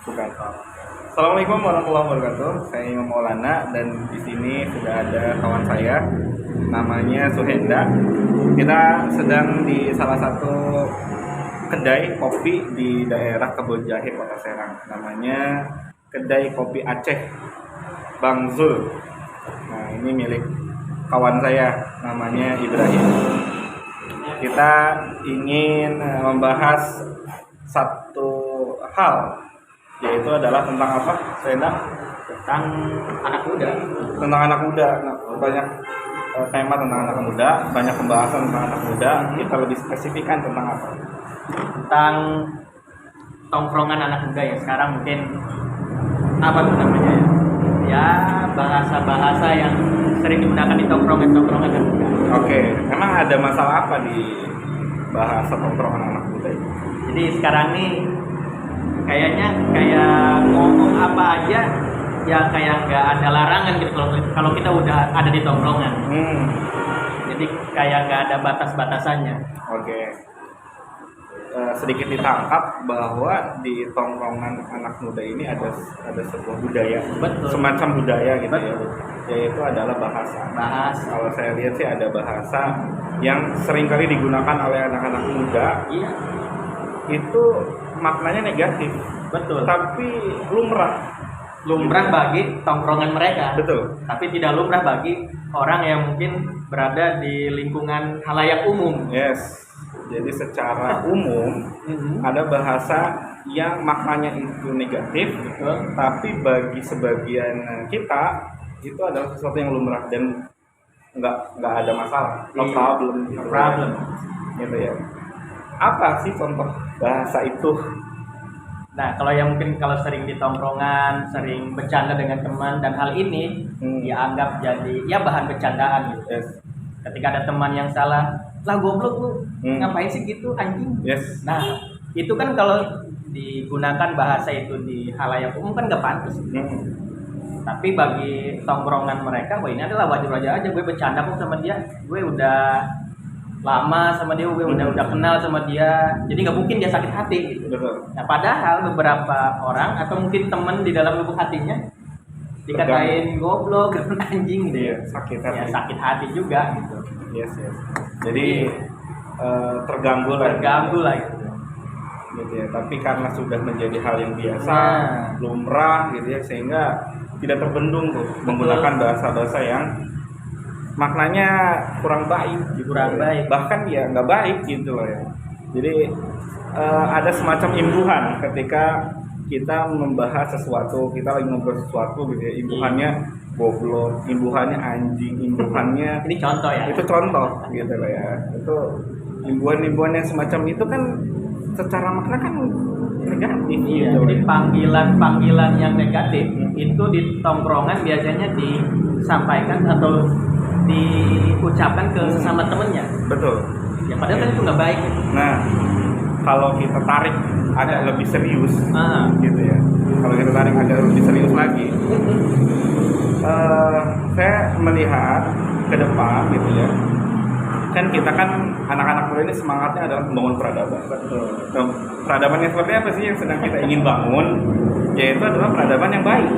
Bukan. Assalamualaikum warahmatullahi wabarakatuh. Saya Imam Maulana dan di sini sudah ada kawan saya, namanya Suhenda. Kita sedang di salah satu kedai kopi di daerah Kebon Jahe, Kota Serang. Namanya Kedai Kopi Aceh Bang Zul. Nah, ini milik kawan saya, namanya Ibrahim. Kita ingin membahas satu hal, yaitu adalah tentang apa, Senda? Tentang anak muda. Tentang anak muda. Nah, banyak tema tentang anak muda, banyak pembahasan tentang anak muda. Kita lebih spesifikkan tentang apa? Tentang tongkrongan anak muda ya. Sekarang mungkin apa tuh namanya? Ya, bahasa-bahasa yang sering digunakan di tongkrongan anak muda. Oke, emang ada masalah apa di bahasa tongkrongan anak muda ini? Jadi sekarang nih kayaknya kayak ngomong apa aja ya kayak nggak ada larangan gitu kalau kita udah ada di tongkrongan. Jadi kayak nggak ada batas-batasannya. Oke. Sedikit ditangkap bahwa di tongkrongan anak muda ini ada sebuah budaya. Betul. Semacam budaya gitu. Betul. Ya, yaitu adalah bahasa. Bahasa. Kalau saya lihat sih ada bahasa yang seringkali digunakan oleh anak-anak muda. Iya. Itu maknanya negatif. Betul. Tapi lumrah Bagi tongkrongan mereka. Betul. Tapi tidak lumrah bagi orang yang mungkin berada di lingkungan halayak umum. Yes. Jadi secara umum ada bahasa yang maknanya itu negatif, tapi bagi sebagian kita itu adalah sesuatu yang lumrah dan nggak ada masalah, no problem, gitu ya. Apa sih contoh bahasa itu? Nah, kalau sering di tongkrongan, sering bercanda dengan teman dan hal ini dianggap jadi ya bahan bercandaan gitu. Yes. Ketika ada teman yang salah, lah goblok lu, ngapain sih gitu anjing? Yes. Nah, itu kan kalau digunakan bahasa itu di halayak umum kan nggak pantas. Tapi bagi tongkrongan mereka, wah ini adalah wajar-wajar aja, gue bercanda kok sama dia, gue udah lama sama dia, gue udah kenal sama dia, jadi nggak mungkin dia sakit hati gitu. Betul. Nah, padahal beberapa orang atau mungkin teman di dalam lubuk hatinya dikatain goblok dan anjing gitu. Iya, sakit hati. Ya, sakit hati juga gitu. Yes. Jadi terganggu lah gitu. Gitu ya. Tapi karena sudah menjadi hal yang biasa, lumrah gitu ya, sehingga tidak terbendung tuh menggunakan bahasa-bahasa yang maknanya kurang baik gitu. Bahkan ya nggak baik gitu loh ya. Jadi ada semacam imbuhan ketika kita membahas sesuatu, kita lagi ngobrol sesuatu gitu ya, imbuhannya goblok, imbuhannya anjing, imbuhannya ini contoh ya. Itu contoh gitu loh ya. Itu imbuhan-imbuhan yang semacam itu kan secara makna kan negatif. Iya, gitu jadi ya. panggilan yang negatif itu di tongkrongan biasanya disampaikan atau diucapkan ke sesama temennya. Betul. Ya padahal kan itu nggak baik. Nah, kalau kita tarik agak lebih serius, gitu ya. Kalau kita tarik agak lebih serius lagi, saya melihat ke depan gitu ya. Kan kita kan anak-anak muda ini semangatnya adalah membangun peradaban. Betul. Nah, peradaban yang seperti apa sih yang sedang kita ingin bangun? Yaitu adalah peradaban yang baik,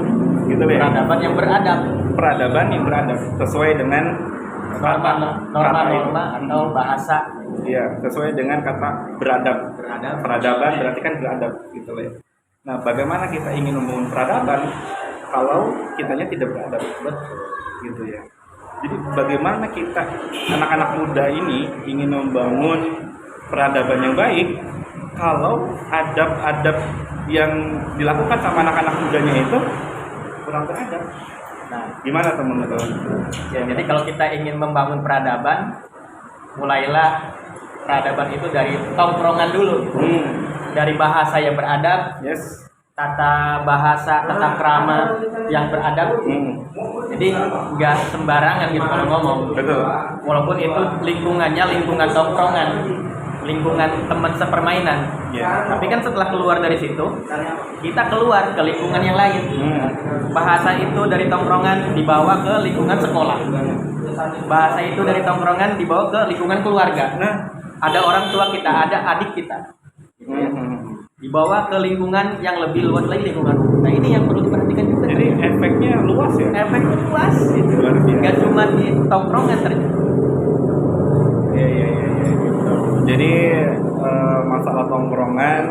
gitu ya. Peradaban yang beradab. Peradaban yang beradab sesuai dengan norma-norma atau bahasa. Iya, sesuai dengan kata beradab. Peradaban berarti kan beradab gitu loh ya. Nah, bagaimana kita ingin membangun peradaban kalau kitanya tidak beradab? Betul. Gitu ya. Jadi bagaimana kita anak-anak muda ini ingin membangun peradaban yang baik kalau adab-adab yang dilakukan sama anak-anak mudanya itu kurang beradab? Nah, gimana teman-teman? Ya, jadi kalau kita ingin membangun peradaban, mulailah peradaban itu dari tongkrongan dulu. Dari bahasa yang beradab, yes. Tata bahasa, tata krama yang beradab. Jadi nggak sembarangan gitu kalau ngomong. Betul. Walaupun itu lingkungannya lingkungan tongkrongan, lingkungan teman sepermainan. Tapi kan setelah keluar dari situ, kita keluar ke lingkungan yang lain. Bahasa itu dari tongkrongan dibawa ke lingkungan sekolah. Bahasa itu dari tongkrongan dibawa ke lingkungan keluarga. Ada orang tua kita, ada adik kita. dibawa ke lingkungan yang lebih luas lagi, lingkungan umum. Nah ini yang perlu diperhatikan juga. Jadi efeknya luas ya. Efeknya luas gitu. Luar biasa. Gak cuma di tongkrongan ternyata. Iya. Gitu. Jadi masalah tongkrongan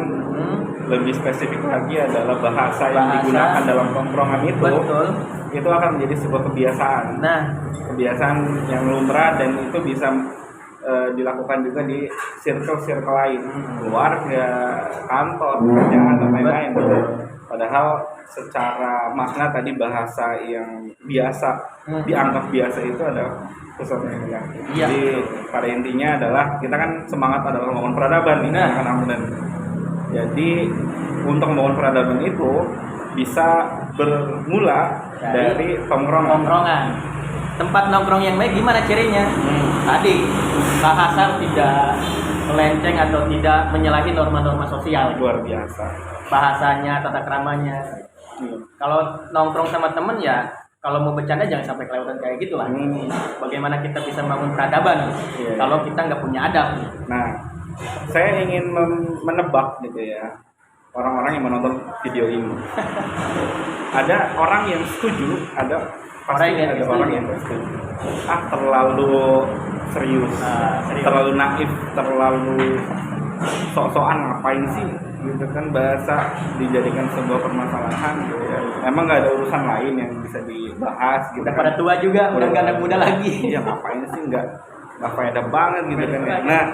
lebih spesifik lagi adalah bahasa yang digunakan dalam tongkrongan itu. Betul. Itu akan menjadi sebuah kebiasaan. Nah, kebiasaan yang lumrah dan itu bisa dilakukan juga di circle lain, keluarga, kantor, pekerjaan dan lain-lain. Padahal secara makna tadi bahasa yang biasa dianggap biasa itu adalah sesuatu yang negatif. Iya. Jadi pada intinya adalah kita kan semangat adalah membangun peradaban nih, anak-anak. Jadi untuk membangun peradaban itu bisa bermula dari tongkrongan. Tempat nongkrong yang baik gimana cirinya? Tadi bahasa tidak melenceng atau tidak menyalahi norma-norma sosial. Luar biasa. Bahasanya, tata keramanya. Kalau nongkrong sama temen ya, kalau mau bercanda jangan sampai kelewatan kayak gitulah. Bagaimana kita bisa membangun peradaban kalau kita nggak punya adab? Nah, saya ingin menebak gitu ya, orang-orang yang menonton video ini. Ada orang yang setuju, ada orang yang setuju. Terlalu serius, terlalu naif, terlalu sok-sokan, ngapain sih gitu kan, bahasa dijadikan sebuah permasalahan gitu ya. Emang nggak ada urusan lain yang bisa dibahas gitu kan. Pada tua juga, udah nggak ada muda lagi. Iya, ngapain sih, nggak faedah banget gitu kan. Nah,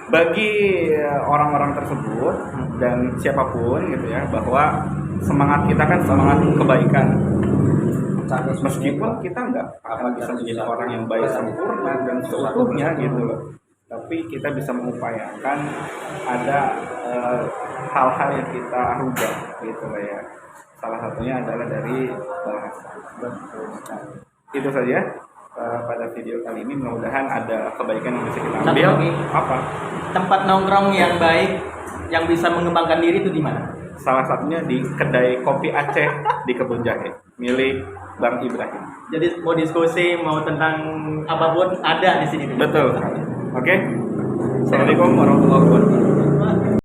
bagi orang-orang tersebut dan siapapun gitu ya, bahwa semangat kita kan semangat kebaikan. Meskipun kita nggak akan bisa menjadi orang yang baik sempurna dan seutuhnya gitu loh, tapi kita bisa mengupayakan ada hal-hal yang kita rubah gitu loh ya. Salah satunya adalah dari bahasa. Itu saja pada video kali ini, mudah-mudahan ada kebaikan yang bisa kita ambil. Apa? Tempat nongkrong yang baik yang bisa mengembangkan diri itu di mana? Salah satunya di kedai kopi Aceh di Kebun Jahe milik Bang Ibrahim. Jadi mau diskusi, mau tentang apapun ada di sini. Betul. Oke. Assalamualaikum warahmatullahi wabarakatuh.